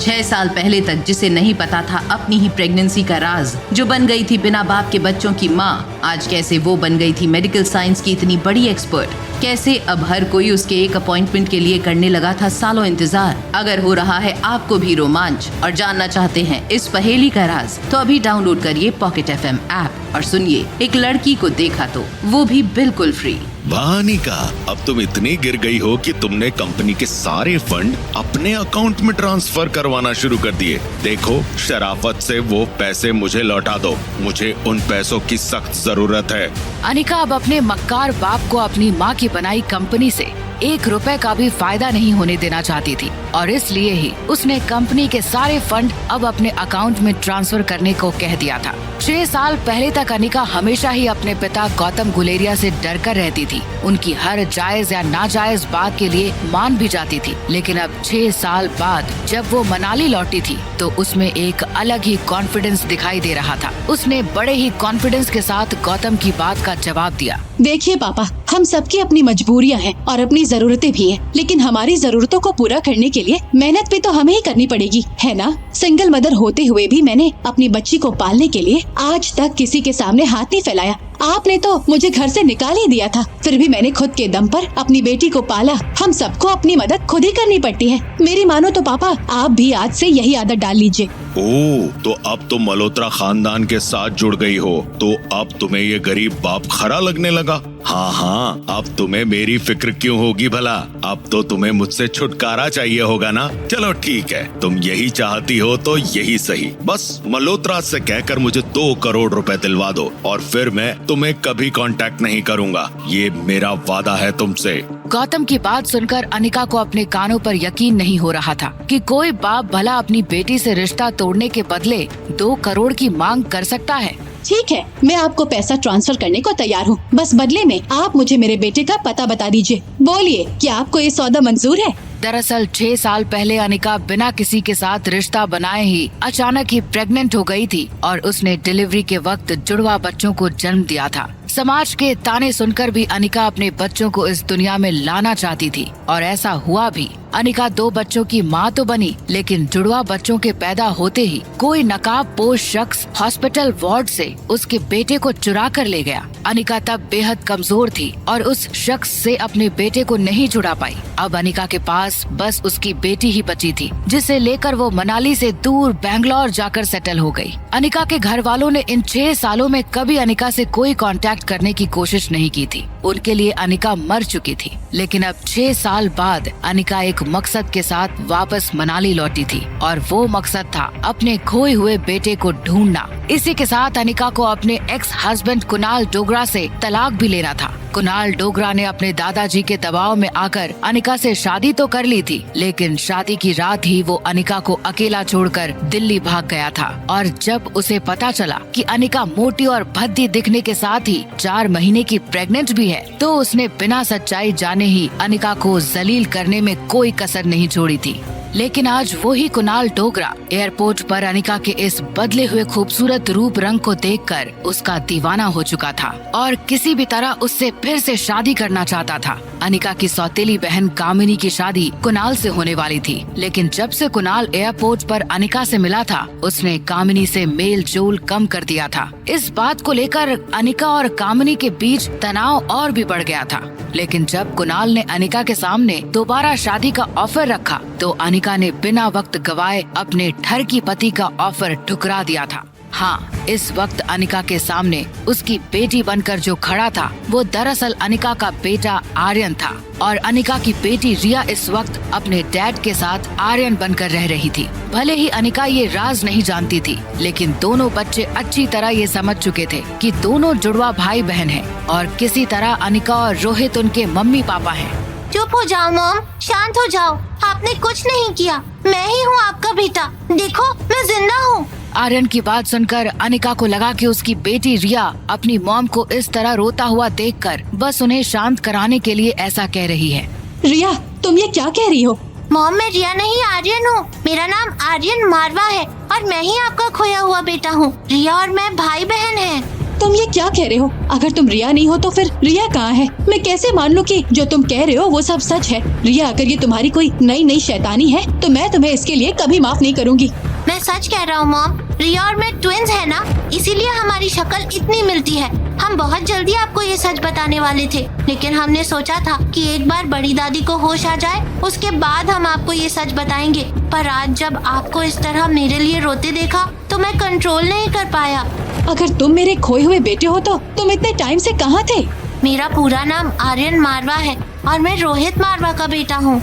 6 साल पहले तक जिसे नहीं पता था अपनी ही प्रेगनेंसी का राज, जो बन गई थी बिना बाप के बच्चों की माँ, आज कैसे वो बन गई थी मेडिकल साइंस की इतनी बड़ी एक्सपर्ट। कैसे अब हर कोई उसके एक अपॉइंटमेंट के लिए करने लगा था सालों इंतजार। अगर हो रहा है आपको भी रोमांच और जानना चाहते हैं इस पहेली का राज, तो अभी डाउनलोड करिए पॉकेट FM ऐप और सुनिए एक लड़की को देखा तो, वो भी बिल्कुल फ्री। वाह अनिका, अब तुम इतनी गिर गई हो कि तुमने कंपनी के सारे फंड अपने अकाउंट में ट्रांसफर करवाना शुरू कर दिए। देखो, शराफत से वो पैसे मुझे लौटा दो, मुझे उन पैसों की सख्त जरूरत है। अनिका अब अपने मक्कार बाप को अपनी माँ की बनाई कंपनी से 1 रुपए का भी फायदा नहीं होने देना चाहती थी और इसलिए ही उसने कंपनी के सारे फंड अब अपने अकाउंट में ट्रांसफर करने को कह दिया था। 6 साल पहले तक अनिका हमेशा ही अपने पिता गौतम गुलेरिया से डरकर रहती थी। उनकी हर जायज या नाजायज बात के लिए मान भी जाती थी, लेकिन अब 6 साल बाद जब वो मनाली लौटी थी तो उसमें एक अलग ही कॉन्फिडेंस दिखाई दे रहा था। उसने बड़े ही कॉन्फिडेंस के साथ गौतम की बात का जवाब दिया। देखिए पापा, हम सबकी अपनी मजबूरियां हैं और अपनी जरूरतें भी हैं, लेकिन हमारी जरूरतों को पूरा करने के लिए मेहनत भी तो हमें ही करनी पड़ेगी, है ना? सिंगल मदर होते हुए भी मैंने अपनी बच्ची को पालने के लिए आज तक किसी के सामने हाथ नहीं फैलाया। आपने तो मुझे घर से निकाल ही दिया था, फिर भी मैंने खुद के दम पर अपनी बेटी को पाला। हम सबको अपनी मदद खुद ही करनी पड़ती है। मेरी मानो तो पापा, आप भी आज से यही आदत डाल लीजिए। ओह, तो अब तुम मल्होत्रा खानदान के साथ जुड़ गई हो, तो अब तुम्हें ये गरीब बाप खरा लगने लगा। हाँ, अब तुम्हें मेरी फिक्र क्यों होगी भला? अब तो तुम्हें मुझसे छुटकारा चाहिए होगा ना? चलो ठीक है, तुम यही चाहती हो तो यही सही। बस मल्होत्रा से कहकर मुझे 2 करोड़ रुपए दिलवा दो और फिर मैं तुम्हें कभी कांटेक्ट नहीं करूंगा। ये मेरा वादा है तुमसे। गौतम की बात सुनकर अनिका को अपने कानों पर यकीन नहीं हो रहा था कि कोई बाप भला अपनी बेटी से रिश्ता तोड़ने के बदले 2 करोड़ की मांग कर सकता है। ठीक है, मैं आपको पैसा ट्रांसफर करने को तैयार हूँ, बस बदले में आप मुझे मेरे बेटे का पता बता दीजिए। बोलिए, क्या आपको ये सौदा मंजूर है? दरअसल 6 साल पहले अनिका बिना किसी के साथ रिश्ता बनाए ही अचानक ही प्रेग्नेंट हो गई थी और उसने डिलीवरी के वक्त जुड़वा बच्चों को जन्म दिया था। समाज के ताने सुनकर भी अनिका अपने बच्चों को इस दुनिया में लाना चाहती थी और ऐसा हुआ भी। अनिका 2 बच्चों की माँ तो बनी, लेकिन जुड़वा बच्चों के पैदा होते ही कोई नकाबपोश शख्स हॉस्पिटल वार्ड से उसके बेटे को चुरा कर ले गया। अनिका तब बेहद कमजोर थी और उस शख्स से अपने बेटे को नहीं छुड़ा पाई। अब अनिका के पास बस उसकी बेटी ही बची थी, जिसे लेकर वो मनाली से दूर बैंगलोर जाकर सेटल हो गई। अनिका के घर वालों ने इन 6 सालों में कभी अनिका से कोई कांटेक्ट करने की कोशिश नहीं की थी। उनके लिए अनिका मर चुकी थी, लेकिन अब 6 साल बाद अनिका एक मकसद के साथ वापस मनाली लौटी थी और वो मकसद था अपने खोए हुए बेटे को ढूंढना। इसी के साथ अनिका को अपने एक्स हस्बैंड कुणाल डोगरा से तलाक भी लेना था। कुणाल डोगरा ने अपने दादाजी के दबाव में आकर अनिका से शादी तो कर ली थी, लेकिन शादी की रात ही वो अनिका को अकेला छोड़कर दिल्ली भाग गया था। और जब उसे पता चला कि अनिका मोटी और भद्दी दिखने के साथ ही 4 महीने की प्रेग्नेंट भी है, तो उसने बिना सच्चाई जाने ही अनिका को जलील करने में कोई कसर नहीं छोड़ी थी। लेकिन आज वही कुणाल डोगरा एयरपोर्ट पर अनिका के इस बदले हुए खूबसूरत रूप रंग को देखकर उसका दीवाना हो चुका था और किसी भी तरह उससे फिर से शादी करना चाहता था। अनिका की सौतेली बहन कामिनी की शादी कुणाल से होने वाली थी, लेकिन जब से कुणाल एयरपोर्ट पर अनिका से मिला था, उसने कामिनी से मेल जोल कम कर दिया था। इस बात को लेकर अनिका और कामिनी के बीच तनाव और भी बढ़ गया था। लेकिन जब कुणाल ने अनिका के सामने दोबारा शादी का ऑफर रखा, तो अनिका ने बिना वक्त गवाए अपने ठरकी पति का ऑफर ठुकरा दिया था। हाँ, इस वक्त अनिका के सामने उसकी बेटी बनकर जो खड़ा था, वो दरअसल अनिका का बेटा आर्यन था और अनिका की बेटी रिया इस वक्त अपने डैड के साथ आर्यन बनकर रह रही थी। भले ही अनिका ये राज नहीं जानती थी, लेकिन दोनों बच्चे अच्छी तरह ये समझ चुके थे कि दोनों जुड़वा भाई बहन हैं और किसी तरह अनिका और रोहित उनके मम्मी पापा हैं। चुप हो जाओ मॉम, शांत हो जाओ। आपने कुछ नहीं किया, मैं ही हूँ आपका बेटा। देखो, मैं जिंदा हूँ। आर्यन की बात सुनकर अनिका को लगा कि उसकी बेटी रिया अपनी मॉम को इस तरह रोता हुआ देखकर बस उन्हें शांत कराने के लिए ऐसा कह रही है। रिया, तुम ये क्या कह रही हो? मॉम, मैं रिया नहीं आर्यन हूँ। मेरा नाम आर्यन मारवा है और मैं ही आपका खोया हुआ बेटा हूँ। रिया और मैं भाई बहन हैं। तुम ये क्या कह रहे हो? अगर तुम रिया नहीं हो तो फिर रिया कहाँ है? मैं कैसे मान लूं कि जो तुम कह रहे हो वो सब सच है? रिया, अगर ये तुम्हारी कोई नई शैतानी है तो मैं तुम्हें इसके लिए कभी माफ नहीं करूँगी। मैं सच कह रहा हूँ मॉम, रिया और मैं ट्विंस है ना, इसीलिए हमारी शक्ल इतनी मिलती है। हम बहुत जल्दी आपको ये सच बताने वाले थे, लेकिन हमने सोचा था कि एक बार बड़ी दादी को होश आ जाए उसके बाद हम आपको ये सच बताएंगे। पर आज जब आपको इस तरह मेरे लिए रोते देखा तो मैं कंट्रोल नहीं कर पाया। अगर तुम मेरे खोए हुए बेटे हो तो तुम इतने टाइम से कहाँ थे? मेरा पूरा नाम आर्यन मारवा है और मैं रोहित मारवा का बेटा हूँ।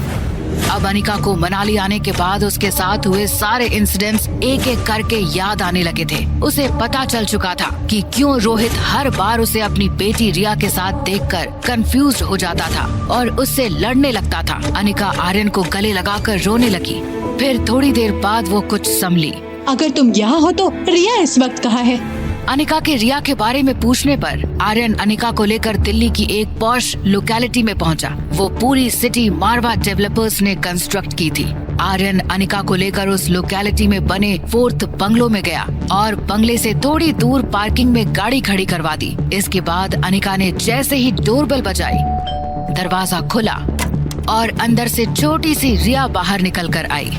अब अनिका को मनाली आने के बाद उसके साथ हुए सारे इंसिडेंट्स एक एक करके याद आने लगे थे। उसे पता चल चुका था कि क्यों रोहित हर बार उसे अपनी बेटी रिया के साथ देखकर कंफ्यूज्ड हो जाता था और उससे लड़ने लगता था। अनिका आर्यन को गले लगाकर रोने लगी। फिर थोड़ी देर बाद वो कुछ संभली। अगर तुम यहाँ हो तो रिया इस वक्त कहाँ है? अनिका के रिया के बारे में पूछने पर आर्यन अनिका को लेकर दिल्ली की एक पॉश लोकेलिटी में पहुंचा। वो पूरी सिटी मारवा डेवलपर्स ने कंस्ट्रक्ट की थी। आर्यन अनिका को लेकर उस लोकेलिटी में बने 4th बंगलो में गया और बंगले से थोड़ी दूर पार्किंग में गाड़ी खड़ी करवा दी। इसके बाद अनिका ने जैसे ही डोरबेल बजाई, दरवाजा खुला और अंदर से छोटी सी रिया बाहर निकल कर आई।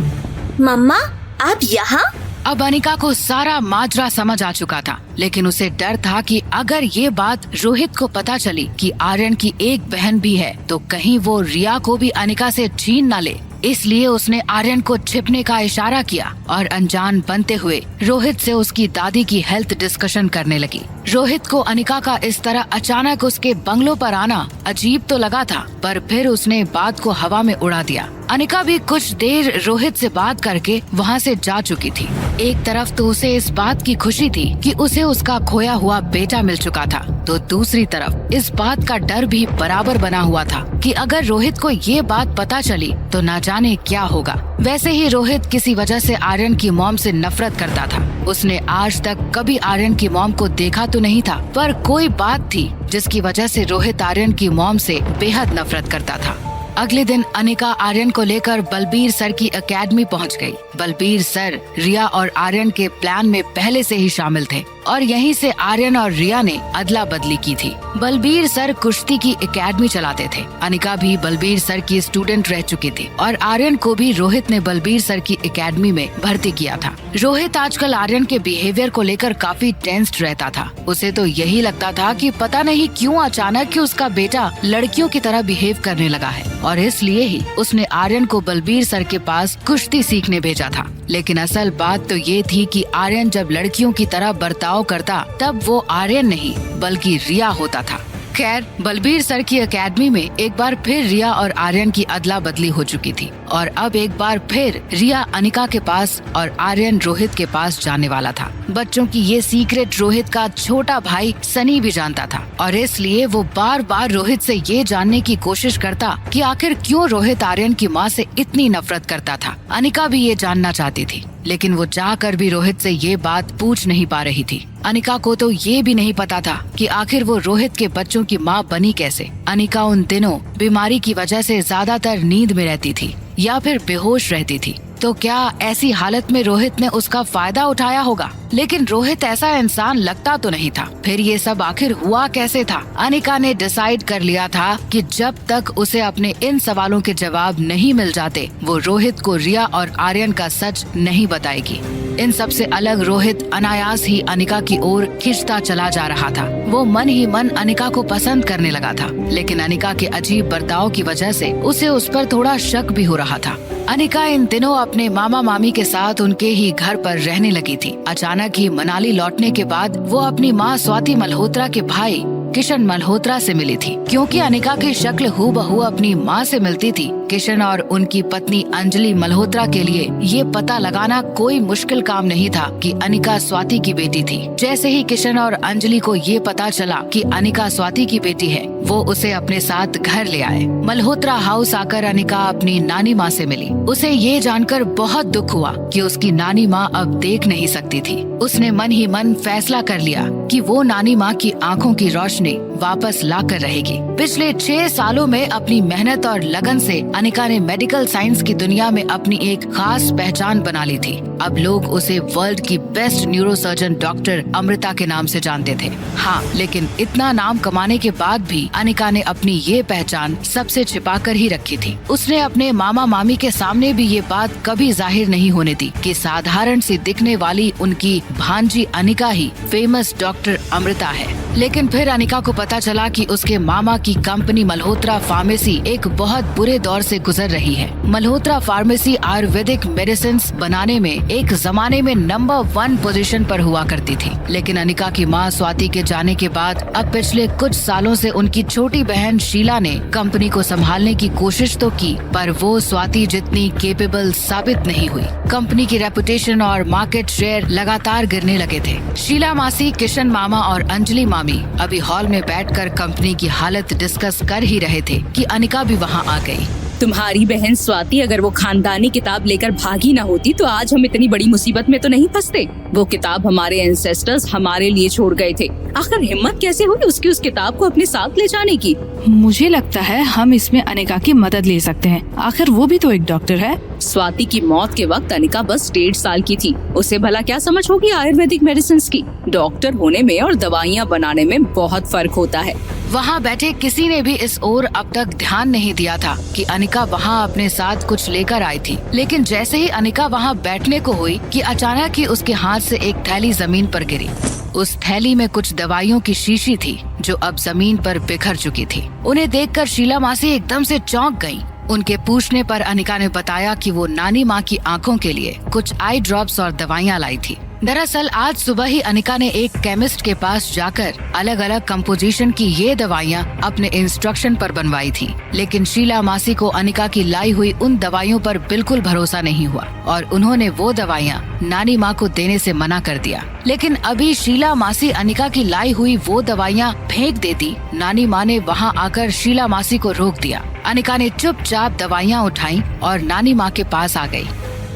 मम्मा, आप यहाँ? अब अनिका को सारा माजरा समझ आ चुका था, लेकिन उसे डर था कि अगर ये बात रोहित को पता चली कि आर्यन की एक बहन भी है तो कहीं वो रिया को भी अनिका से छीन न ले। इसलिए उसने आर्यन को छिपने का इशारा किया और अनजान बनते हुए रोहित से उसकी दादी की हेल्थ डिस्कशन करने लगी। रोहित को अनिका का इस तरह अचानक उसके बंगलों पर आना अजीब तो लगा था, पर फिर उसने बात को हवा में उड़ा दिया। अनिका भी कुछ देर रोहित से बात करके वहाँ से जा चुकी थी। एक तरफ तो उसे इस बात की खुशी थी कि उसे उसका खोया हुआ बेटा मिल चुका था, तो दूसरी तरफ इस बात का डर भी बराबर बना हुआ था कि अगर रोहित को ये बात पता चली तो ना जाने क्या होगा। वैसे ही रोहित किसी वजह से आर्यन की मॉम से नफरत करता था। उसने आज तक कभी आर्यन की मॉम को देखा तो नहीं था, पर कोई बात थी जिसकी वजह से रोहित आर्यन की मॉम से बेहद नफरत करता था। अगले दिन अनिका आर्यन को लेकर बलबीर सर की एकेडमी पहुंच गई। बलबीर सर रिया और आर्यन के प्लान में पहले से ही शामिल थे और यहीं से आर्यन और रिया ने अदला बदली की थी। बलबीर सर कुश्ती की एकेडमी चलाते थे। अनिका भी बलबीर सर की स्टूडेंट रह चुकी थी और आर्यन को भी रोहित ने बलबीर सर की एकेडमी में भर्ती किया था। रोहित आजकल आर्यन के बिहेवियर को लेकर काफी टेंस्ड रहता था। उसे तो यही लगता था कि पता नहीं क्यों अचानक कि उसका बेटा लड़कियों की तरह बिहेव करने लगा है और इसलिए ही उसने आर्यन को बलबीर सर के पास कुश्ती सीखने भेजा था। लेकिन असल बात तो ये थी कि आर्यन जब लड़कियों की तरह बर्ताव करता तब वो आर्यन नहीं बल्कि रिया होता था। खैर, बलबीर सर की एकेडमी में एक बार फिर रिया और आर्यन की अदला बदली हो चुकी थी और अब एक बार फिर रिया अनिका के पास और आर्यन रोहित के पास जाने वाला था। बच्चों की ये सीक्रेट रोहित का छोटा भाई सनी भी जानता था और इसलिए वो बार बार रोहित से ये जानने की कोशिश करता कि आखिर क्यों रोहित आर्यन की माँ से इतनी नफरत करता था। अनिका भी ये जानना चाहती थी, लेकिन वो जाकर भी रोहित से ये बात पूछ नहीं पा रही थी। अनिका को तो ये भी नहीं पता था कि आखिर वो रोहित के बच्चों की माँ बनी कैसे। अनिका उन दिनों बीमारी की वजह से ज्यादातर नींद में रहती थी या फिर बेहोश रहती थी। तो क्या ऐसी हालत में रोहित ने उसका फायदा उठाया होगा? लेकिन रोहित ऐसा इंसान लगता तो नहीं था। फिर ये सब आखिर हुआ कैसे था? अनिका ने डिसाइड कर लिया था कि जब तक उसे अपने इन सवालों के जवाब नहीं मिल जाते वो रोहित को रिया और आर्यन का सच नहीं बताएगी। इन सब से अलग रोहित अनायास ही अनिका की ओर खिंचता चला जा रहा था। वो मन ही मन अनिका को पसंद करने लगा था, लेकिन अनिका के अजीब बर्ताव की वजह से उसे उस पर थोड़ा शक भी हो रहा था। अनिका इन दिनों अपने मामा मामी के साथ उनके ही घर पर रहने लगी थी। अचानक ही मनाली लौटने के बाद वो अपनी माँ स्वाति मल्होत्रा के भाई किशन मल्होत्रा से मिली थी। क्योंकि अनिका की शक्ल हूबहू अपनी माँ से मिलती थी, किशन और उनकी पत्नी अंजलि मल्होत्रा के लिए ये पता लगाना कोई मुश्किल काम नहीं था कि अनिका स्वाति की बेटी थी। जैसे ही किशन और अंजलि को ये पता चला कि अनिका स्वाति की बेटी है, वो उसे अपने साथ घर ले आए। मल्होत्रा हाउस आकर अनिका अपनी नानी माँ से मिली। उसे ये जानकर बहुत दुख हुआ कि उसकी नानी माँ अब देख नहीं सकती थी। उसने मन ही मन फैसला कर लिया कि वो नानी माँ की आँखों की रोशनी रोशनी वापस लाकर रहेगी। पिछले 6 सालों में अपनी मेहनत और लगन से अनिका ने मेडिकल साइंस की दुनिया में अपनी एक खास पहचान बना ली थी। अब लोग उसे वर्ल्ड की बेस्ट न्यूरोसर्जन डॉक्टर अमृता के नाम से जानते थे। हाँ, लेकिन इतना नाम कमाने के बाद भी अनिका ने अपनी ये पहचान सबसे छिपाकर ही रखी थी। उसने अपने मामा मामी के सामने भी ये बात कभी जाहिर नहीं होने दी कि साधारण सी दिखने वाली उनकी भांजी अनिका ही फेमस डॉक्टर अमृता है। लेकिन फिर अनिका को पता चला कि उसके मामा की कंपनी मल्होत्रा फार्मेसी एक बहुत बुरे दौर से गुजर रही है। मल्होत्रा फार्मेसी आयुर्वेदिक मेडिसिन बनाने में एक जमाने में नंबर 1 पोजीशन पर हुआ करती थी। लेकिन अनिका की मां स्वाति के जाने के बाद अब पिछले कुछ सालों से उनकी छोटी बहन शीला ने कंपनी को संभालने की कोशिश तो की, पर वो स्वाति जितनी केपेबल साबित नहीं हुई। कंपनी की रेपुटेशन और मार्केट शेयर लगातार गिरने लगे थे। शीला मासी, किशन मामा और अंजलि मामी अभी हॉल में बैठकर कंपनी की हालत डिस्कस कर ही रहे थे कि अनिका भी वहां आ गई। तुम्हारी बहन स्वाति अगर वो खानदानी किताब लेकर भागी ना होती तो आज हम इतनी बड़ी मुसीबत में तो नहीं फंसते। वो किताब हमारे एंसेस्टर्स हमारे लिए छोड़ गए थे। आखिर हिम्मत कैसे हुई उसकी उस किताब को अपने साथ ले जाने की? मुझे लगता है हम इसमें अनिका की मदद ले सकते हैं। आखिर वो भी तो एक डॉक्टर है। स्वाति की मौत के वक्त अनिका बस 1.5 साल की थी। उसे भला क्या समझ होगी आयुर्वेदिक मेडिसिन की? डॉक्टर होने में और दवाइयाँ बनाने में बहुत फर्क होता है। वहाँ बैठे किसी ने भी इस ओर अब तक ध्यान नहीं दिया था कि अनिका वहाँ अपने साथ कुछ लेकर आई थी। लेकिन जैसे ही अनिका वहाँ बैठने को हुई कि अचानक ही उसके हाथ से एक थैली जमीन पर गिरी। उस थैली में कुछ दवाइयों की शीशी थी जो अब जमीन पर बिखर चुकी थी। उन्हें देखकर शीला मासी एकदम से चौंक गईं। उनके पूछने पर अनिका ने बताया कि वो नानी माँ की आंखों के लिए कुछ आई ड्रॉप्स और दवाइयाँ लाई थी। दरअसल आज सुबह ही अनिका ने एक केमिस्ट के पास जाकर अलग अलग कंपोजिशन की ये दवाइयाँ अपने इंस्ट्रक्शन पर बनवाई थी। लेकिन शीला मासी को अनिका की लाई हुई उन दवाइयों पर बिल्कुल भरोसा नहीं हुआ और उन्होंने वो दवाइयाँ नानी माँ को देने से मना कर दिया। लेकिन अभी शीला मासी अनिका की लाई हुई वो दवाइयाँ फेंक देती, नानी माँ ने वहाँ आकर शीला मासी को रोक दिया। अनिका ने चुपचाप दवाइयाँ उठाई और नानी माँ के पास आ गई।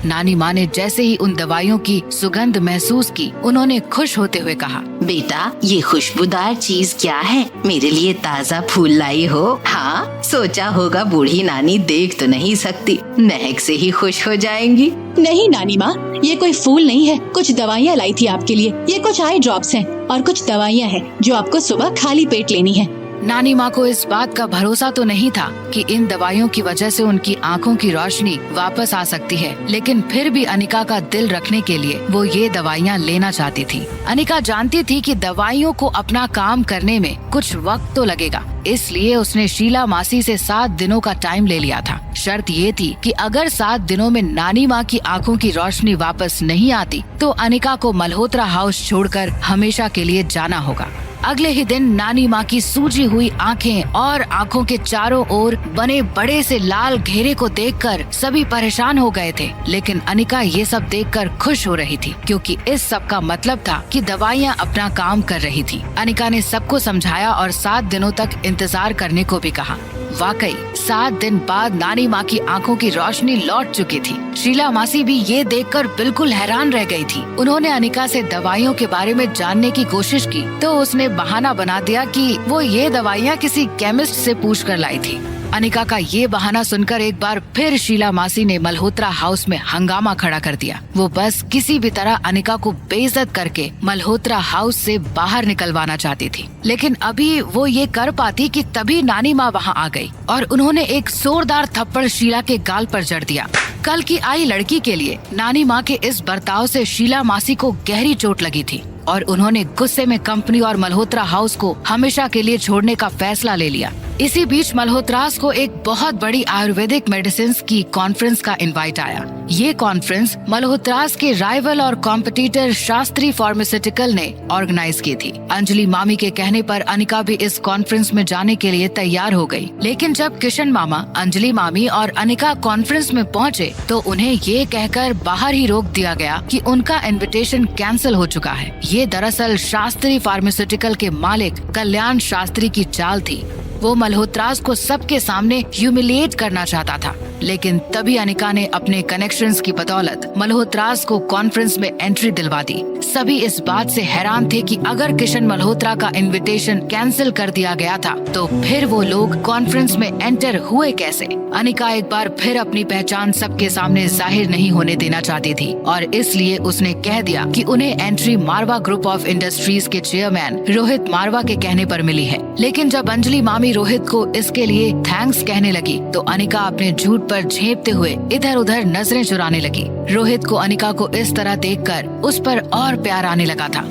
नानी माँ ने जैसे ही उन दवाइयों की सुगंध महसूस की, उन्होंने खुश होते हुए कहा, बेटा ये खुशबूदार चीज क्या है? मेरे लिए ताज़ा फूल लाई हो? हाँ, सोचा होगा बूढ़ी नानी देख तो नहीं सकती, महक से ही खुश हो जाएंगी। नहीं नानी माँ, ये कोई फूल नहीं है, कुछ दवाइयाँ लाई थी आपके लिए। ये कुछ आई ड्रॉप्स हैं और कुछ दवाइयाँ हैं जो आपको सुबह खाली पेट लेनी है। नानी माँ को इस बात का भरोसा तो नहीं था कि इन दवाइयों की वजह से उनकी आंखों की रोशनी वापस आ सकती है, लेकिन फिर भी अनिका का दिल रखने के लिए वो ये दवाइयाँ लेना चाहती थी। अनिका जानती थी कि दवाइयों को अपना काम करने में कुछ वक्त तो लगेगा, इसलिए उसने शीला मासी से 7 दिनों का टाइम ले लिया था। शर्त ये थी कि अगर 7 दिनों में नानी माँ की आंखों की रोशनी वापस नहीं आती तो अनिका को मल्होत्रा हाउस छोड़कर हमेशा के लिए जाना होगा। अगले ही दिन नानी माँ की सूजी हुई आंखें और आंखों के चारों ओर बने बड़े से लाल घेरे को देखकर सभी परेशान हो गए थे। लेकिन अनिका ये सब देखकर खुश हो रही थी, क्योंकि इस सब का मतलब था कि दवाइयाँ अपना काम कर रही थी। अनिका ने सबको समझाया और 7 दिनों तक इंतजार करने को भी कहा। वाकई 7 दिन बाद नानी माँ की आंखों की रोशनी लौट चुकी थी। शीला मासी भी ये देखकर बिल्कुल हैरान रह गई थी। उन्होंने अनिका से दवाइयों के बारे में जानने की कोशिश की तो उसने बहाना बना दिया कि वो ये दवाइयाँ किसी केमिस्ट से पूछ कर लाई थी। अनिका का ये बहाना सुनकर एक बार फिर शीला मासी ने मल्होत्रा हाउस में हंगामा खड़ा कर दिया। वो बस किसी भी तरह अनिका को बेइज्जत करके मल्होत्रा हाउस से बाहर निकलवाना चाहती थी। लेकिन अभी वो ये कर पाती कि तभी नानी माँ वहाँ आ गई और उन्होंने एक जोरदार थप्पड़ शीला के गाल पर जड़ दिया। कल की आई लड़की के लिए नानी माँ के इस बर्ताव से शीला मासी को गहरी चोट लगी थी और उन्होंने गुस्से में कंपनी और मल्होत्रा हाउस को हमेशा के लिए छोड़ने का फैसला ले लिया। इसी बीच मल्होत्रास को एक बहुत बड़ी आयुर्वेदिक मेडिसिन की कॉन्फ्रेंस का इनवाइट आया। ये कॉन्फ्रेंस मल्होत्रास के राइवल और कॉम्पिटिटर शास्त्री फार्मास्यूटिकल ने ऑर्गेनाइज की थी। अंजलि मामी के कहने पर अनिका भी इस कॉन्फ्रेंस में जाने के लिए तैयार हो गई। लेकिन जब किशन मामा, अंजलि मामी और अनिका कॉन्फ्रेंस में पहुँचे तो उन्हें ये कहकर बाहर ही रोक दिया गया कि उनका इन्विटेशन कैंसिल हो चुका है। ये दरअसल शास्त्री फार्मास्यूटिकल के मालिक कल्याण शास्त्री की चाल थी। वो मल्होत्रास को सबके सामने ह्यूमिलिएट करना चाहता था। लेकिन तभी अनिका ने अपने कनेक्शंस की बदौलत मल्होत्रास को कॉन्फ्रेंस में एंट्री दिलवा दी। सभी इस बात से हैरान थे कि अगर किशन मल्होत्रा का इनविटेशन कैंसिल कर दिया गया था तो फिर वो लोग कॉन्फ्रेंस में एंटर हुए कैसे। अनिका एक बार फिर अपनी पहचान सबके सामने जाहिर नहीं होने देना चाहती थी और इसलिए उसने कह दिया कि उन्हें entry Marwah group of industries के चेयरमैन रोहित मारवा के कहने पर मिली है। लेकिन जब अंजलि मामी रोहित को इसके लिए थैंक्स कहने लगी तो अनिका अपने झूठ पर झेपते हुए इधर उधर नजरें चुराने लगी। रोहित को अनिका को इस तरह देखकर उस पर और प्यार आने लगा था।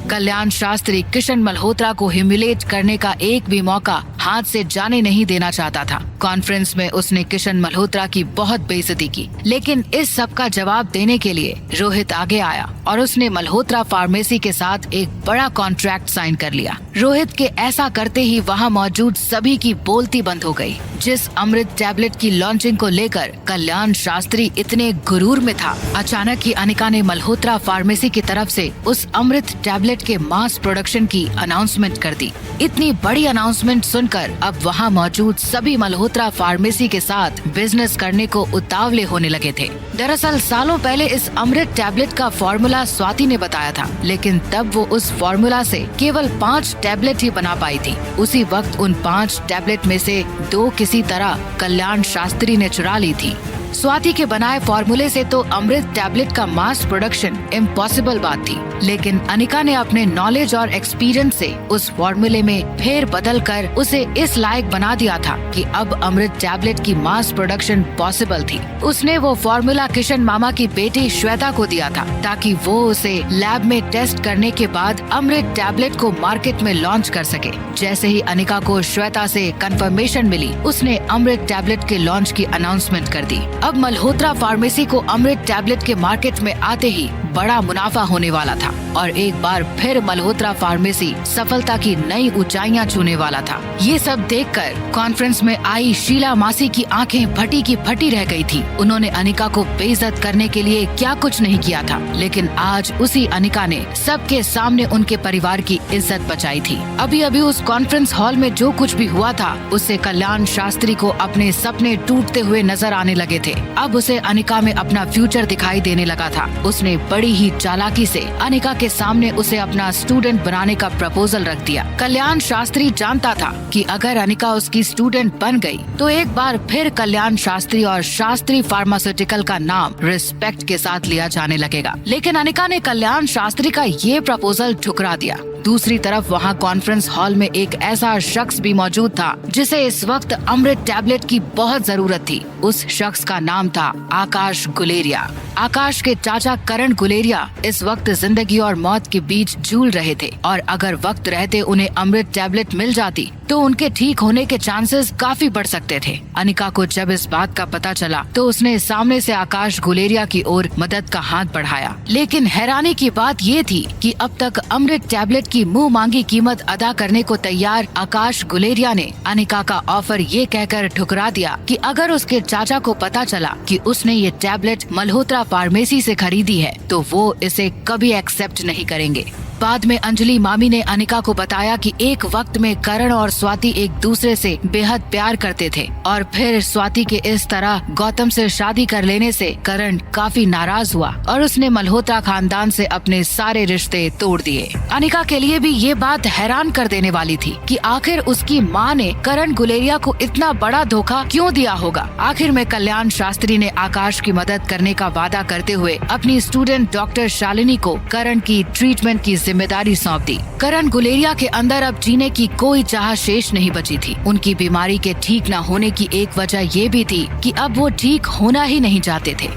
कल्याण शास्त्री किशन मल्होत्रा को ह्यूमिलेट करने का एक भी मौका हाथ से जाने नहीं देना चाहता था। कॉन्फ्रेंस में उसने किशन मल्होत्रा की बहुत बेइज्जती की, लेकिन इस सब का जवाब देने के लिए रोहित आगे आया और उसने मल्होत्रा फार्मेसी के साथ एक बड़ा कॉन्ट्रैक्ट साइन कर लिया। रोहित के ऐसा करते ही वहाँ मौजूद सभी की बोलती बंद हो गई। जिस अमृत टैबलेट की लॉन्चिंग को लेकर कल्याण शास्त्री इतने गुरूर में था, अचानक ही अनिका ने मल्होत्रा फार्मेसी की तरफ से उस अमृत टैबलेट के मास प्रोडक्शन की अनाउंसमेंट कर दी। इतनी बड़ी अनाउंसमेंट सुनकर अब वहाँ मौजूद सभी मल्होत्रा फार्मेसी के साथ बिजनेस करने को उतावले होने लगे थे। दरअसल सालों पहले इस अमृत टैबलेट का फॉर्मूला स्वाति ने बताया था, लेकिन तब वो उस फॉर्मूला से केवल 5 टैबलेट ही बना पाई थी। उसी वक्त उन 5 टैबलेट में से 2 किसी तरह कल्याण शास्त्री ने चुरा ली थी। स्वाति के बनाए फॉर्मूले से तो अमृत टैबलेट का मास प्रोडक्शन इम्पॉसिबल बात थी, लेकिन अनिका ने अपने नॉलेज और एक्सपीरियंस से उस फॉर्मूले में फेर बदल कर उसे इस लायक बना दिया था कि अब अमृत टैबलेट की मास प्रोडक्शन पॉसिबल थी। उसने वो फॉर्मूला किशन मामा की बेटी श्वेता को दिया था ताकि वो उसे लैब में टेस्ट करने के बाद अमृत टैबलेट को मार्केट में लॉन्च कर सके। जैसे ही अनिका को श्वेता से कंफर्मेशन मिली, उसने अमृत टैबलेट के लॉन्च की अनाउंसमेंट कर दी। अब मल्होत्रा फार्मेसी को अमृत टैबलेट के मार्केट में आते ही बड़ा मुनाफा होने वाला था और एक बार फिर मल्होत्रा फार्मेसी सफलता की नई ऊंचाइयां छूने वाला था। ये सब देखकर कॉन्फ्रेंस में आई शीला मासी की आंखें फटी की फटी रह गई थी। उन्होंने अनिका को बेइज्जत करने के लिए क्या कुछ नहीं किया था, लेकिन आज उसी अनिका ने सबके सामने उनके परिवार की इज्जत बचाई थी। अभी अभी उस कॉन्फ्रेंस हॉल में जो कुछ भी हुआ था, उससे कल्याण शास्त्री को अपने सपने टूटते हुए नजर आने लगे थे। अब उसे अनिका में अपना फ्यूचर दिखाई देने लगा था। उसने बड़ी ही चालाकी से अनिका के सामने उसे अपना स्टूडेंट बनाने का प्रपोजल रख दिया। कल्याण शास्त्री जानता था कि अगर अनिका उसकी स्टूडेंट बन गई तो एक बार फिर कल्याण शास्त्री और शास्त्री फार्मास्यूटिकल का नाम रिस्पेक्ट के साथ लिया जाने लगेगा। लेकिन अनिका ने कल्याण शास्त्री का ये प्रपोजल ठुकरा दिया। दूसरी तरफ वहाँ कॉन्फ्रेंस हॉल में एक ऐसा शख्स भी मौजूद था जिसे इस वक्त अमृत टैबलेट की बहुत जरूरत थी। उस शख्स का नाम था आकाश गुलेरिया। आकाश के चाचा करण गुलेरिया इस वक्त जिंदगी और मौत के बीच झूल रहे थे और अगर वक्त रहते उन्हें अमृत टैबलेट मिल जाती तो उनके ठीक होने के चांसेस काफी बढ़ सकते थे। अनिका को जब इस बात का पता चला तो उसने सामने से आकाश गुलेरिया की ओर मदद का हाथ बढ़ाया। लेकिन हैरानी की बात ये थी कि अब तक अमृत टैबलेट की मुंह मांगी कीमत अदा करने को तैयार आकाश गुलेरिया ने अनिका का ऑफर ये कहकर ठुकरा दिया कि अगर उसके चाचा को पता चला कि उसने ये टैबलेट मल्होत्रा फार्मेसी से खरीदी है तो वो इसे कभी एक्सेप्ट नहीं करेंगे। बाद में अंजलि मामी ने अनिका को बताया कि एक वक्त में करण और स्वाति एक दूसरे से बेहद प्यार करते थे और फिर स्वाति के इस तरह गौतम से शादी कर लेने से करण काफी नाराज हुआ और उसने मल्होत्रा खानदान से अपने सारे रिश्ते तोड़ दिए। अनिका के लिए भी ये बात हैरान कर देने वाली थी कि आखिर उसकी माँ ने करण गुलेरिया को इतना बड़ा धोखा क्यों दिया होगा। आखिर में कल्याण शास्त्री ने आकाश की मदद करने का वादा करते हुए अपनी स्टूडेंट डॉक्टर शालिनी को करण की ट्रीटमेंट की जिम्मेदारी सौंप दी। करण गुलेरिया के अंदर अब जीने की कोई चाह शेष नहीं बची थी। उनकी बीमारी के ठीक न होने की एक वजह ये भी थी कि अब वो ठीक होना ही नहीं चाहते थे।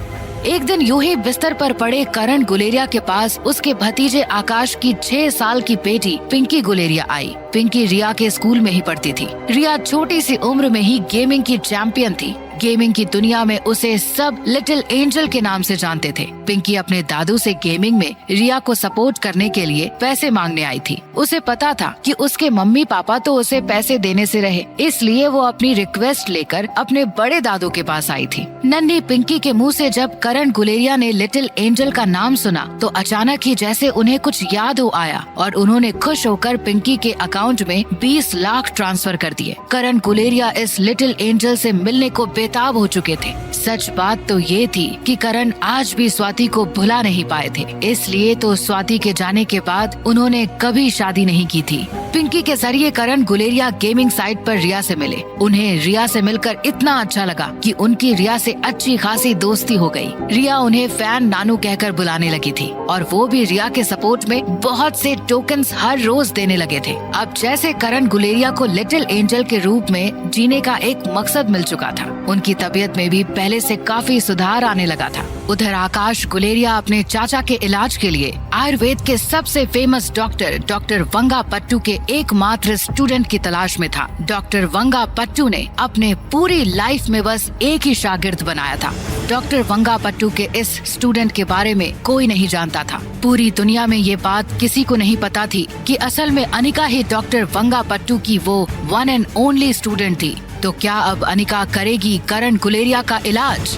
एक दिन यूं ही बिस्तर पर पड़े करण गुलेरिया के पास उसके भतीजे आकाश की 6 साल की बेटी पिंकी गुलेरिया आई। पिंकी रिया के स्कूल में ही पढ़ती थी। रिया छोटी सी उम्र में ही गेमिंग की चैंपियन थी। गेमिंग की दुनिया में उसे सब लिटिल एंजल के नाम से जानते थे। पिंकी अपने दादू से गेमिंग में रिया को सपोर्ट करने के लिए पैसे मांगने आई थी। उसे पता था कि उसके मम्मी पापा तो उसे पैसे देने से रहे, इसलिए वो अपनी रिक्वेस्ट लेकर अपने बड़े दादू के पास आई थी। नन्ही पिंकी के मुंह से जब करण गुलेरिया ने लिटिल एंजल का नाम सुना तो अचानक ही जैसे उन्हें कुछ याद हो आया और उन्होंने खुश होकर पिंकी के अकाउंट में 20 लाख ट्रांसफर कर दिए। करण गुलेरिया इस लिटिल एंजल से मिलने को बेताब हो चुके थे। सच बात तो ये थी कि करण आज भी स्वाति को भुला नहीं पाए थे, इसलिए तो स्वाति के जाने के बाद उन्होंने कभी शादी नहीं की थी। पिंकी के जरिए करण गुलेरिया गेमिंग साइट पर रिया से मिले। उन्हें रिया से मिलकर इतना अच्छा लगा कि उनकी रिया से अच्छी खासी दोस्ती हो गई। रिया उन्हें फैन नानू कहकर बुलाने लगी थी और वो भी रिया के सपोर्ट में बहुत से टोकन्स हर रोज देने लगे थे। अब जैसे करण गुलेरिया को लिटिल एंजल के रूप में जीने का एक मकसद मिल चुका था, उनकी तबीयत में भी पहले से काफी सुधार आने लगा था। उधर आकाश गुलेरिया अपने चाचा के इलाज के लिए आयुर्वेद के सबसे फेमस डॉक्टर वंगा पट्टू के एकमात्र स्टूडेंट की तलाश में था। डॉक्टर वंगा पट्टू ने अपने पूरी लाइफ में बस एक ही शागिर्द बनाया था। डॉक्टर वंगा पट्टू के इस स्टूडेंट के बारे में कोई नहीं जानता था। पूरी दुनिया में ये बात किसी को नहीं पता थी कि असल में अनिका ही डॉक्टर वंगा पट्टू की वो वन एंड ओनली स्टूडेंट थी। तो क्या अब अनिका करेगी करण गुलेरिया का इलाज?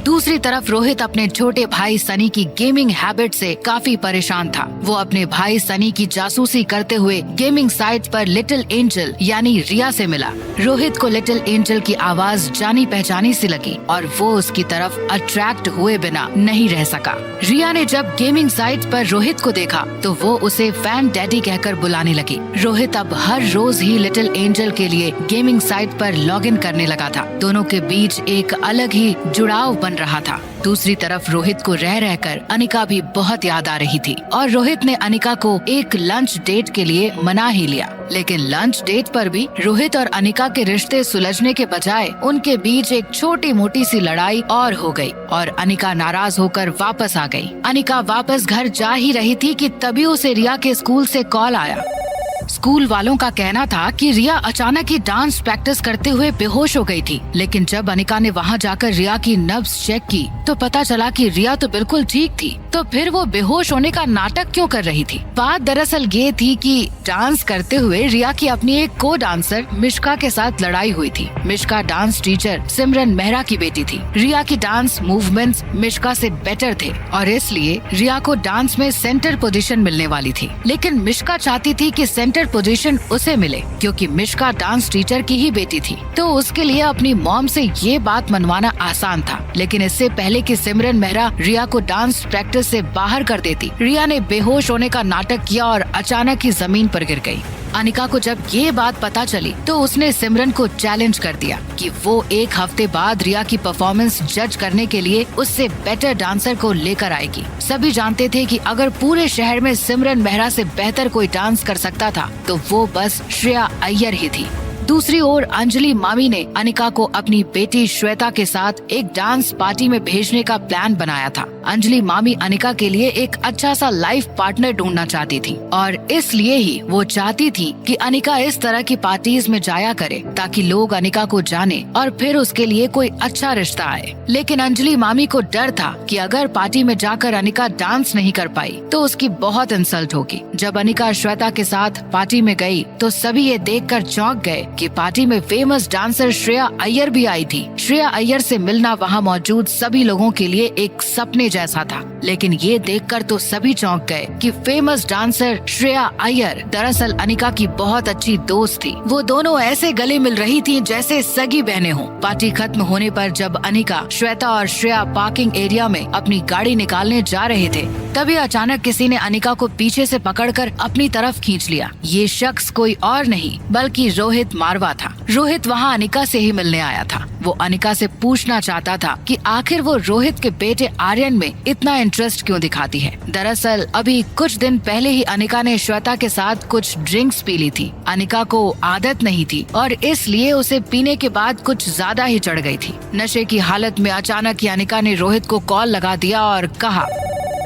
दूसरी तरफ रोहित अपने छोटे भाई सनी की गेमिंग हैबिट से काफी परेशान था। वो अपने भाई सनी की जासूसी करते हुए गेमिंग साइट पर लिटिल एंजल यानी रिया से मिला। रोहित को लिटिल एंजल की आवाज जानी पहचानी सी लगी और वो उसकी तरफ अट्रैक्ट हुए बिना नहीं रह सका। रिया ने जब गेमिंग साइट पर रोहित को देखा तो वो उसे फैन डैडी कहकर बुलाने लगी। रोहित अब हर रोज ही लिटिल एंजल के लिए गेमिंग साइट पर लॉगिन करने लगा था। दोनों के बीच एक अलग ही जुड़ाव बन रहा था। दूसरी तरफ रोहित को रह रहकर अनिका भी बहुत याद आ रही थी और रोहित ने अनिका को एक लंच डेट के लिए मना ही लिया। लेकिन लंच डेट पर भी रोहित और अनिका के रिश्ते सुलझने के बजाय उनके बीच एक छोटी मोटी सी लड़ाई और हो गई और अनिका नाराज होकर वापस आ गई। अनिका वापस घर जा ही रही थी कि तभी उसे रिया के स्कूल से कॉल आया। स्कूल वालों का कहना था कि रिया अचानक ही डांस प्रैक्टिस करते हुए बेहोश हो गई थी, लेकिन जब अनिका ने वहां जाकर रिया की नब्ज चेक की तो पता चला कि रिया तो बिल्कुल ठीक थी। तो फिर वो बेहोश होने का नाटक क्यों कर रही थी? बात दरअसल ये थी कि डांस करते हुए रिया की अपनी एक को डांसर मिश्का के साथ लड़ाई हुई थी। मिश्का डांस टीचर सिमरन मेहरा की बेटी थी। रिया की डांस मूवमेंट्स मिश्का से बेटर थे और इसलिए रिया को डांस में सेंटर पोजीशन मिलने वाली थी, लेकिन मिश्का चाहती थी कि सेंटर पोजीशन उसे मिले क्योंकि मिश्का डांस टीचर की ही बेटी थी। तो उसके लिए अपनी मॉम से ये बात मनवाना आसान था, लेकिन इससे पहले कि सिमरन मेहरा रिया को डांस प्रैक्टिस से बाहर कर देती, रिया ने बेहोश होने का नाटक किया और अचानक ही जमीन पर गिर गई। अनिका को जब ये बात पता चली तो उसने सिमरन को चैलेंज कर दिया कि वो एक हफ्ते बाद रिया की परफॉर्मेंस जज करने के लिए उससे बेटर डांसर को लेकर आएगी। सभी जानते थे कि अगर पूरे शहर में सिमरन मेहरा से बेहतर कोई डांस कर सकता था तो वो बस श्रेया अय्यर ही थी। दूसरी ओर अंजलि मामी ने अनिका को अपनी बेटी श्वेता के साथ एक डांस पार्टी में भेजने का प्लान बनाया था। अंजलि मामी अनिका के लिए एक अच्छा सा लाइफ पार्टनर ढूंढना चाहती थी और इसलिए ही वो चाहती थी कि अनिका इस तरह की पार्टीज में जाया करे ताकि लोग अनिका को जाने और फिर उसके लिए कोई अच्छा रिश्ता आए। लेकिन अंजलि मामी को डर था कि अगर पार्टी में जाकर अनिका डांस नहीं कर पाई तो उसकी बहुत इंसल्ट होगी। जब अनिका श्वेता के साथ पार्टी में गई तो सभी ये देखकर चौंक गए कि पार्टी में फेमस डांसर श्रेया अय्यर भी आई थी। श्रेया अय्यर से मिलना वहाँ मौजूद सभी लोगों के लिए एक सपने जैसा था, लेकिन ये देखकर तो सभी चौंक गए कि फेमस डांसर श्रेया अय्यर दरअसल अनिका की बहुत अच्छी दोस्त थी। वो दोनों ऐसे गले मिल रही थी जैसे सगी बहनें हों। पार्टी खत्म होने पर जब अनिका, श्वेता और श्रेया पार्किंग एरिया में अपनी गाड़ी निकालने जा रहे थे तभी अचानक किसी ने अनिका को पीछे से पकड़कर अपनी तरफ खींच लिया। ये शख्स कोई और नहीं बल्कि रोहित मारवा था। रोहित वहाँ अनिका से ही मिलने आया था। वो अनिका से पूछना चाहता था कि आखिर वो रोहित के बेटे आर्यन में इतना इंटरेस्ट क्यों दिखाती है। दरअसल अभी कुछ दिन पहले ही अनिका ने श्वेता के साथ कुछ ड्रिंक्स पी ली थी। अनिका को आदत नहीं थी और इसलिए उसे पीने के बाद कुछ ज्यादा ही चढ़ गई थी। नशे की हालत में अचानक ही अनिका ने रोहित को कॉल लगा दिया और कहा,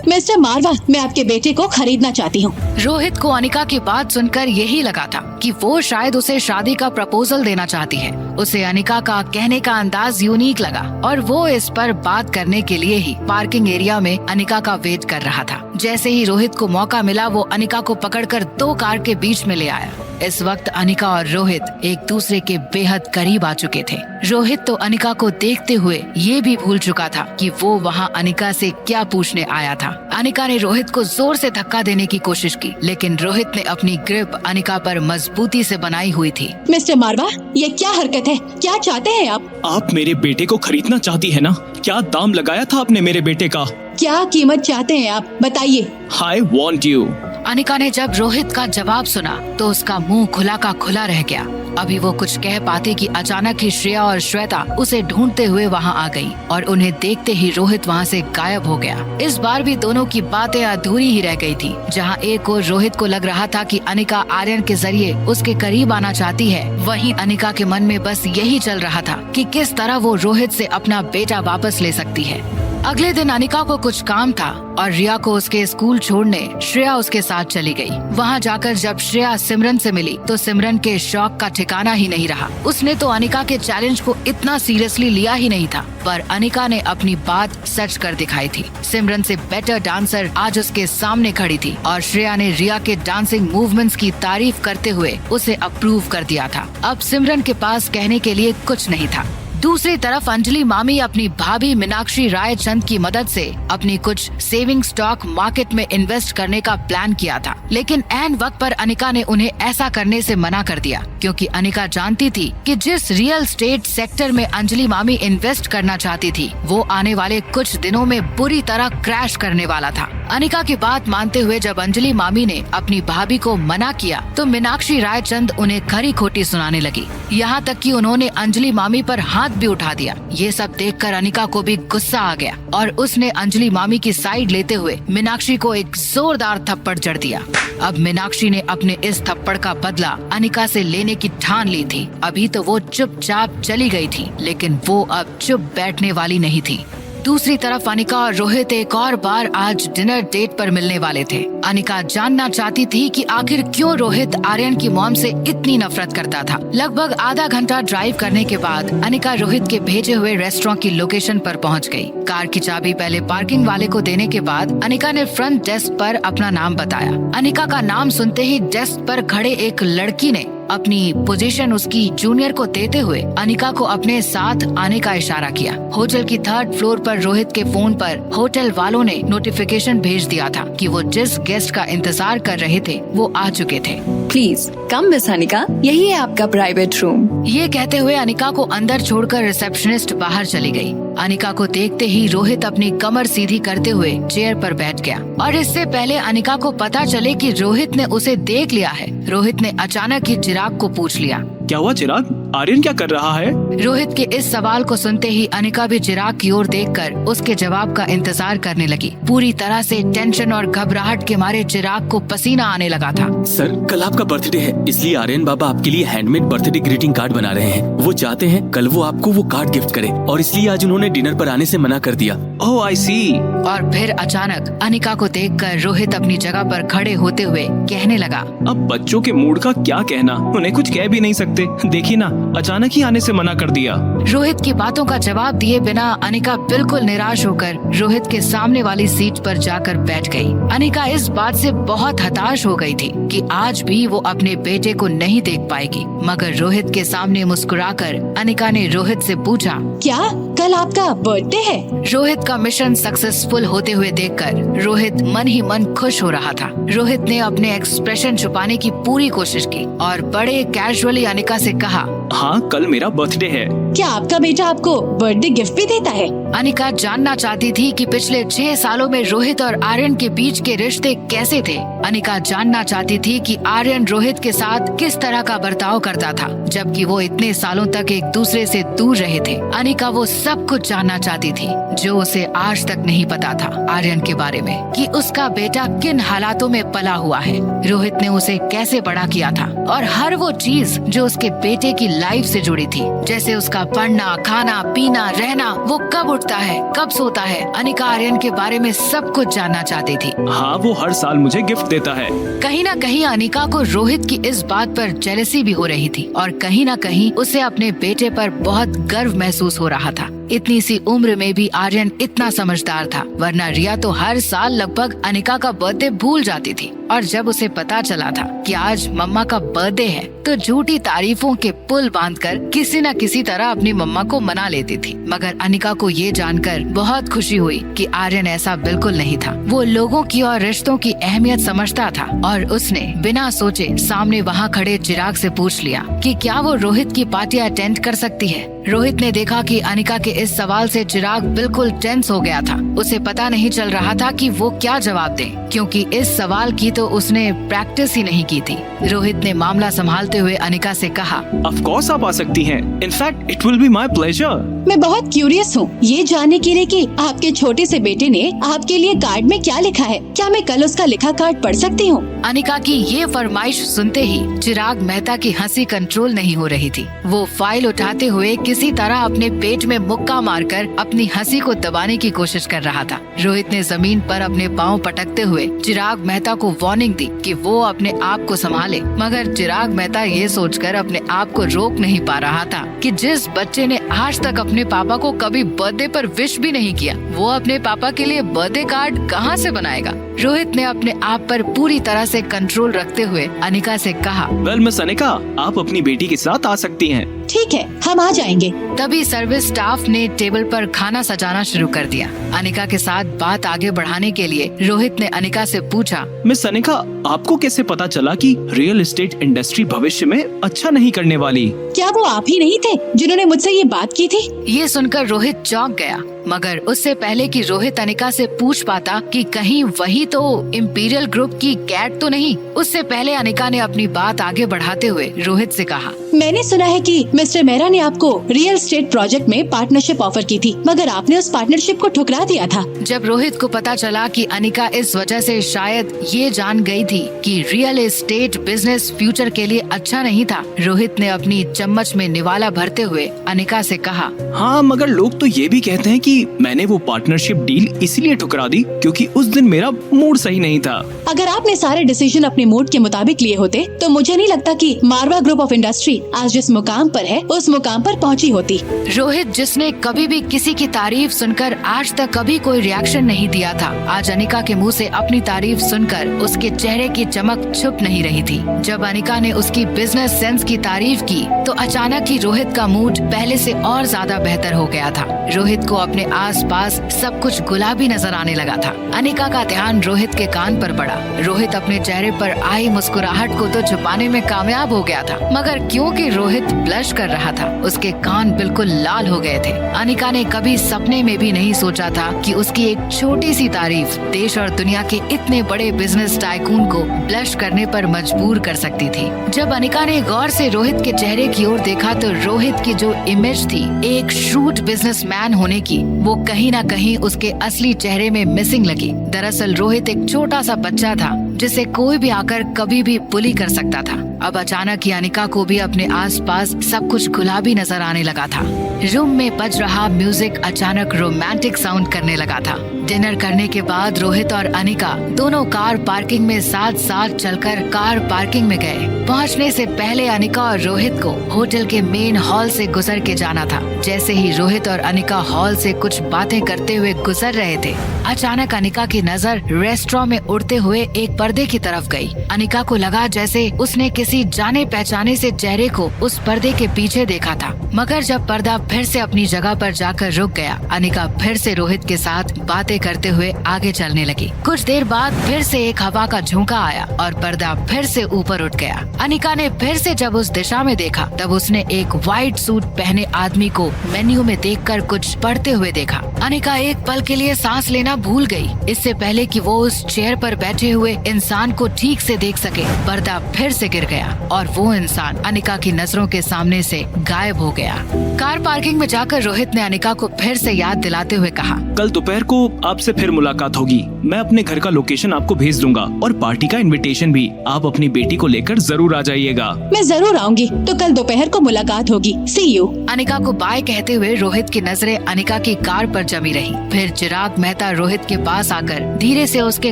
मिस्टर मारवा, मैं आपके बेटे को खरीदना चाहती हूँ। रोहित को अनिका की बात सुनकर यही लगा था कि वो शायद उसे शादी का प्रपोजल देना चाहती है। उसे अनिका का कहने का अंदाज यूनिक लगा और वो इस पर बात करने के लिए ही पार्किंग एरिया में अनिका का वेट कर रहा था। जैसे ही रोहित को मौका मिला वो अनिका को पकड़कर दो कार के बीच में ले आया। इस वक्त अनिका और रोहित एक दूसरे के बेहद करीब आ चुके थे। रोहित तो अनिका को देखते हुए ये भी भूल चुका था कि वो वहाँ अनिका से क्या पूछने आया था। अनिका ने रोहित को जोर से धक्का देने की कोशिश की, लेकिन रोहित ने अपनी ग्रिप अनिका पर मजबूत मजबूती से बनाई हुई थी। मिस्टर मारवा, ये क्या हरकत है? क्या चाहते हैं आप? आप मेरे बेटे को खरीदना चाहती है ना? क्या दाम लगाया था आपने मेरे बेटे का? क्या कीमत चाहते हैं आप? बताइए। I want you। अनिका ने जब रोहित का जवाब सुना तो उसका मुंह खुला का खुला रह गया। अभी वो कुछ कह पाती कि अचानक ही श्रेया और श्वेता उसे ढूंढते हुए वहां आ गई और उन्हें देखते ही रोहित वहां से गायब हो गया। इस बार भी दोनों की बातें अधूरी ही रह गई थी। जहां एक और रोहित को लग रहा था कि अनिका आर्यन के जरिए उसके करीब आना चाहती है, वहीं अनिका के मन में बस यही चल रहा था कि किस तरह वो रोहित से अपना बेटा वापस ले सकती है। अगले दिन अनिका को कुछ काम था और रिया को उसके स्कूल छोड़ने श्रेया उसके साथ चली गई। वहां जाकर जब श्रेया सिमरन से मिली तो सिमरन के शौक का ठिकाना ही नहीं रहा। उसने तो अनिका के चैलेंज को इतना सीरियसली लिया ही नहीं था, पर अनिका ने अपनी बात सच कर दिखाई थी। सिमरन से बेटर डांसर आज उसके सामने खड़ी थी और श्रेया ने रिया के डांसिंग मूवमेंट्स की तारीफ करते हुए उसे अप्रूव कर दिया था। अब सिमरन के पास कहने के लिए कुछ नहीं था। दूसरी तरफ अंजलि मामी अपनी भाभी मीनाक्षी राय चंद की मदद से अपनी कुछ सेविंग स्टॉक मार्केट में इन्वेस्ट करने का प्लान किया था, लेकिन ऐन वक्त पर अनिका ने उन्हें ऐसा करने से मना कर दिया, क्योंकि अनिका जानती थी कि जिस रियल स्टेट सेक्टर में अंजलि मामी इन्वेस्ट करना चाहती थी वो आने वाले कुछ दिनों में बुरी तरह क्रैश करने वाला था। अनिका की बात मानते हुए जब अंजलि मामी ने अपनी भाभी को मना किया तो मीनाक्षी राय चंद उन्हें खरी खोटी सुनाने लगी। यहाँ तक कि उन्होंने अंजलि मामी पर हाथ भी उठा दिया। ये सब देखकर अनिका को भी गुस्सा आ गया और उसने अंजलि मामी की साइड लेते हुए मीनाक्षी को एक जोरदार थप्पड़ जड़ दिया। अब मीनाक्षी ने अपने इस थप्पड़ का बदला अनिका से लेने की ठान ली थी। अभी तो वो चुपचाप चली गई थी, लेकिन वो अब चुप बैठने वाली नहीं थी। दूसरी तरफ अनिका और रोहित एक और बार आज डिनर डेट पर मिलने वाले थे। अनिका जानना चाहती थी कि आखिर क्यों रोहित आर्यन की मॉम से इतनी नफरत करता था। लगभग आधा घंटा ड्राइव करने के बाद अनिका रोहित के भेजे हुए रेस्टोरेंट की लोकेशन पर पहुंच गई। कार की चाबी पहले पार्किंग वाले को देने के बाद अनिका ने फ्रंट डेस्क पर अपना नाम बताया। अनिका का नाम सुनते ही डेस्क पर खड़े एक लड़की ने अपनी पोजीशन उसकी जूनियर को देते हुए अनिका को अपने साथ आने का इशारा किया। होटल की 3rd फ्लोर पर रोहित के फोन पर होटल वालों ने नोटिफिकेशन भेज दिया था कि वो जिस गेस्ट का इंतजार कर रहे थे वो आ चुके थे। प्लीज कम मिस अनिका, यही है आपका प्राइवेट रूम। ये कहते हुए अनिका को अंदर छोड़कर रिसेप्शनिस्ट बाहर चली गई। अनिका को देखते ही रोहित अपनी कमर सीधी करते हुए चेयर पर बैठ गया और इससे पहले अनिका को पता चले कि रोहित ने उसे देख लिया है, रोहित ने अचानक ही चिराग को पूछ लिया। क्या हुआ चिराग? आर्यन क्या कर रहा है? रोहित के इस सवाल को सुनते ही अनिका भी चिराग की ओर देखकर उसके जवाब का इंतजार करने लगी। पूरी तरह से टेंशन और घबराहट के मारे चिराग को पसीना आने लगा था। सर, कल आपका बर्थडे है, इसलिए आर्यन बाबा आपके लिए हैंडमेड बर्थडे ग्रीटिंग कार्ड बना रहे हैं। वो चाहते हैं कल वो आपको वो कार्ड गिफ्ट करें और इसलिए आज उन्होंने डिनर पर आने से मना कर दिया। ओह आई सी। और फिर अचानक अनिका को देखकर रोहित अपनी जगह पर खड़े होते हुए कहने लगा, अब बच्चों के मूड का क्या कहना, उन्हें कुछ कह भी नहीं सकते। देखिए ना, अचानक ही आने से मना कर दिया। रोहित की बातों का जवाब दिए बिना अनिका बिल्कुल निराश होकर रोहित के सामने वाली सीट पर जाकर बैठ गई। अनिका इस बात से बहुत हताश हो गई थी कि आज भी वो अपने बेटे को नहीं देख पाएगी, मगर रोहित के सामने मुस्कुराकर अनिका ने रोहित से पूछा, क्या कल आपका बर्थडे है? रोहित का मिशन सक्सेसफुल होते हुए देखकर रोहित मन ही मन खुश हो रहा था। रोहित ने अपने एक्सप्रेशन छुपाने की पूरी कोशिश की और बड़े कैजुअली अनिका से कहा, हाँ कल मेरा बर्थडे है। क्या आपका बेटा आपको बर्थडे गिफ्ट भी देता है? अनिका जानना चाहती थी कि पिछले 6 सालों में रोहित और आर्यन के बीच के रिश्ते कैसे थे। अनिका जानना चाहती थी कि आर्यन रोहित के साथ किस तरह का बर्ताव करता था, जबकि वो इतने सालों तक एक दूसरे से दूर रहे थे। अनिका वो सब कुछ जानना चाहती थी जो उसे आज तक नहीं पता था आर्यन के बारे में, कि उसका बेटा किन हालातों में पला हुआ है, रोहित ने उसे कैसे बड़ा किया था और हर वो चीज जो उसके बेटे की लाइफ से जुड़ी थी, जैसे उसका पढ़ना, खाना, पीना, रहना, वो कब उठता है, कब सोता है। अनिका आर्यन के बारे में सब कुछ जानना चाहती थी। हाँ, वो हर साल मुझे गिफ्ट देता है। कहीं न कहीं अनिका को रोहित की इस बात पर जेलसी भी हो रही थी और कहीं न कहीं उसे अपने बेटे पर बहुत गर्व महसूस हो रहा था। इतनी सी उम्र में भी आर्यन इतना समझदार था, वरना रिया तो हर साल लगभग अनिका का बर्थडे भूल जाती थी। और जब उसे पता चला था कि आज मम्मा का बर्थडे है तो झूठी तारीफों के पुल बांधकर किसी न किसी तरह अपनी मम्मा को मना लेती थी। मगर अनिका को ये जानकर बहुत खुशी हुई कि आर्यन ऐसा बिल्कुल नहीं था। वो लोगों की और रिश्तों की अहमियत समझता था और उसने बिना सोचे सामने वहाँ खड़े चिराग से पूछ लिया कि क्या वो रोहित की पार्टी अटेंड कर सकती है। रोहित ने देखा कि अनिका के इस सवाल से चिराग बिल्कुल टेंस हो गया था। उसे पता नहीं चल रहा था कि वो क्या जवाब दे, क्योंकि इस सवाल की तो उसने प्रैक्टिस ही नहीं की थी। रोहित ने मामला संभालते हुए अनिका से कहा, ऑफ कोर्स आप आ सकती हैं। In fact it will be my pleasure. मैं बहुत क्यूरियस हूँ ये जानने के लिए कि आपके छोटे से बेटे ने आपके लिए कार्ड में क्या लिखा है। क्या मैं कल उसका लिखा कार्ड पढ़ सकती हूँ? अनिका की ये फरमाइश सुनते ही चिराग मेहता की हंसी कंट्रोल नहीं हो रही थी। वो फाइल उठाते हुए किसी तरह अपने पेट में मुक्का मारकर अपनी हंसी को दबाने की कोशिश कर रहा था। रोहित ने जमीन पर अपने पाँव पटकते हुए चिराग मेहता को वार्निंग दी कि वो अपने आप को संभाले, मगर चिराग मेहता ये सोचकर अपने आप को रोक नहीं पा रहा था कि जिस बच्चे ने आज तक अपने पापा को कभी बर्थडे पर विश भी नहीं किया, वो अपने पापा के लिए बर्थडे कार्ड कहाँ से बनाएगा। रोहित ने अपने आप पर पूरी तरह से कंट्रोल रखते हुए अनिका से कहा, वेल मिस अनिका, आप अपनी बेटी के साथ आ सकती हैं। ठीक है, हम आ जाएंगे। तभी सर्विस स्टाफ ने टेबल पर खाना सजाना शुरू कर दिया। अनिका के साथ बात आगे बढ़ाने के लिए रोहित ने अनिका से पूछा, मिस अनिका, आपको कैसे पता चला कि रियल एस्टेट इंडस्ट्री भविष्य में अच्छा नहीं करने वाली? क्या वो आप ही नहीं थे जिन्होंने मुझसे ये बात की थी? ये सुनकर रोहित चौंक गया, मगर उससे पहले कि रोहित अनिका से पूछ पाता कि कहीं वही तो इंपीरियल ग्रुप की कैट तो नहीं, उससे पहले अनिका ने अपनी बात आगे बढ़ाते हुए रोहित से कहा, मैंने सुना है कि मिस्टर मेहरा ने आपको रियल एस्टेट प्रोजेक्ट में पार्टनरशिप ऑफर की थी, मगर आपने उस पार्टनरशिप को ठुकरा दिया था। जब रोहित को पता चला कि अनिका इस वजह से शायद ये जान गई थी कि रियल एस्टेट बिजनेस फ्यूचर के लिए अच्छा नहीं था, रोहित ने अपनी चम्मच में निवाला भरते हुए अनिका से कहा, हाँ, मगर लोग तो ये भी कहते हैं कि मैंने वो पार्टनरशिप डील इसलिए ठुकरा दी क्योंकि उस दिन मेरा मूड सही नहीं था। अगर आपने सारे डिसीजन अपने मूड के मुताबिक लिए होते तो मुझे नहीं लगता कि मारवा ग्रुप ऑफ इंडस्ट्री आज जिस मुकाम पर है उस मुकाम पर पहुंची होती। रोहित, जिसने कभी भी किसी की तारीफ सुनकर आज तक कभी कोई रिएक्शन नहीं दिया था, आज अनिका के मुंह से अपनी तारीफ सुनकर उसके चेहरे की चमक छुप नहीं रही थी। जब अनिका ने उसकी बिजनेस सेंस की तारीफ की तो अचानक ही रोहित का मूड पहले से और ज्यादा बेहतर हो गया था। रोहित को अपने आसपास सब कुछ गुलाबी नजर आने लगा था। अनिका का ध्यान रोहित के कान पर पड़ा। रोहित अपने चेहरे पर आई मुस्कुराहट को तो छुपाने में कामयाब हो गया था, मगर क्योंकि रोहित ब्लश कर रहा था, उसके कान बिल्कुल लाल हो गए थे। अनिका ने कभी सपने में भी नहीं सोचा था कि उसकी एक छोटी सी तारीफ देश और दुनिया के इतने बड़े बिजनेस टाइकून को ब्लश करने पर मजबूर कर सकती थी। जब अनिका ने गौर से रोहित के चेहरे की ओर देखा तो रोहित की जो इमेज थी एक श्रूड बिजनेसमैन होने की, वो कहीं ना कहीं उसके असली चेहरे में मिसिंग लगी। दरअसल रोहित एक छोटा सा बच्चा था जिसे कोई भी आकर कभी भी बुली कर सकता था। अब अचानक ही अनिका को भी अपने आसपास सब कुछ गुलाबी नजर आने लगा था। रूम में बज रहा म्यूजिक अचानक रोमांटिक साउंड करने लगा था। डिनर करने के बाद रोहित और अनिका दोनों कार पार्किंग में साथ साथ चलकर कार पार्किंग में गए। पहुंचने से पहले अनिका और रोहित को होटल के मेन हॉल से गुजर के जाना था। जैसे ही रोहित और अनिका हॉल से कुछ बातें करते हुए गुजर रहे थे, अचानक अनिका की नजर रेस्टोरेंट में उड़ते हुए एक पर्दे की तरफ गई। अनिका को लगा जैसे उसने किसी जाने पहचाने से चेहरे को उस पर्दे के पीछे देखा था, मगर जब पर्दा फिर से अपनी जगह पर जाकर रुक गया, अनिका फिर से रोहित के साथ बातें करते हुए आगे चलने लगी। कुछ देर बाद फिर से एक हवा का झोंका आया और पर्दा फिर से ऊपर उठ गया। अनिका ने फिर से जब उस दिशा में देखा तब उसने एक व्हाइट सूट पहने आदमी को मेन्यू में देखकर कुछ पढ़ते हुए देखा। अनिका एक पल के लिए सांस लेना भूल गई। इससे पहले कि वो उस चेयर पर बैठे हुए इंसान को ठीक से देख सके, पर्दा फिर से गिर गया और वो इंसान अनिका की नजरों के सामने से गायब हो गया। कार पार्किंग में जाकर रोहित ने अनिका को फिर से याद दिलाते हुए कहा, कल दोपहर को आपसे फिर मुलाकात होगी। मैं अपने घर का लोकेशन आपको भेज दूंगा और पार्टी का इनविटेशन भी। आप अपनी बेटी को लेकर जरूर आ जाइएगा। मैं जरूर आऊंगी, तो कल दोपहर को मुलाकात होगी। सी यू। अनिका को बाय कहते हुए रोहित की नजरें अनिका की कार पर जमी रही। फिर चिराग मेहता रोहित के पास आकर धीरे से उसके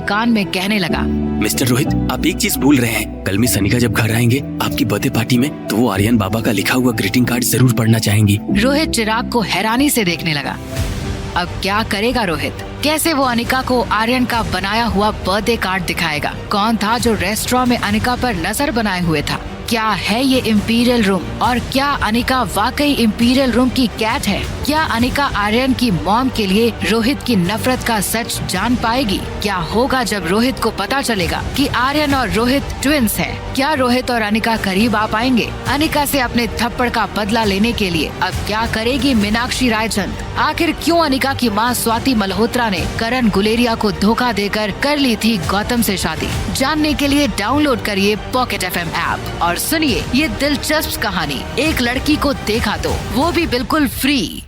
कान में कहने लगा, मिस्टर रोहित, आप एक चीज भूल रहे हैं। कल मिस अनिका जब घर कराएंगे आपकी बर्थडे पार्टी में, तो वो आर्यन बाबा का लिखा हुआ ग्रीटिंग कार्ड जरूर पढ़ना चाहेंगी। रोहित चिराग को हैरानी से देखने लगा। अब क्या करेगा रोहित? कैसे वो अनिका को आर्यन का बनाया हुआ बर्थडे कार्ड दिखाएगा? कौन था जो रेस्टोरेंट में अनिका पर नजर बनाए हुए था? क्या है ये इम्पीरियल रूम? और क्या अनिका वाकई इम्पीरियल रूम की कैट है? क्या अनिका आर्यन की मॉम के लिए रोहित की नफरत का सच जान पाएगी? क्या होगा जब रोहित को पता चलेगा कि आर्यन और रोहित ट्विंस हैं? क्या रोहित और अनिका करीब आ पाएंगे अनिका से अपने थप्पड़ का बदला लेने के लिए? अब क्या करेगी मीनाक्षी रायचंद? आखिर क्यों अनिका की मां स्वाति मल्होत्रा ने करण गुलेरिया को धोखा देकर कर ली थी गौतम से शादी? जानने के लिए डाउनलोड करिए पॉकेट FM ऐप और सुनिए ये दिलचस्प कहानी एक लड़की को देखा तो, वो भी बिल्कुल फ्री।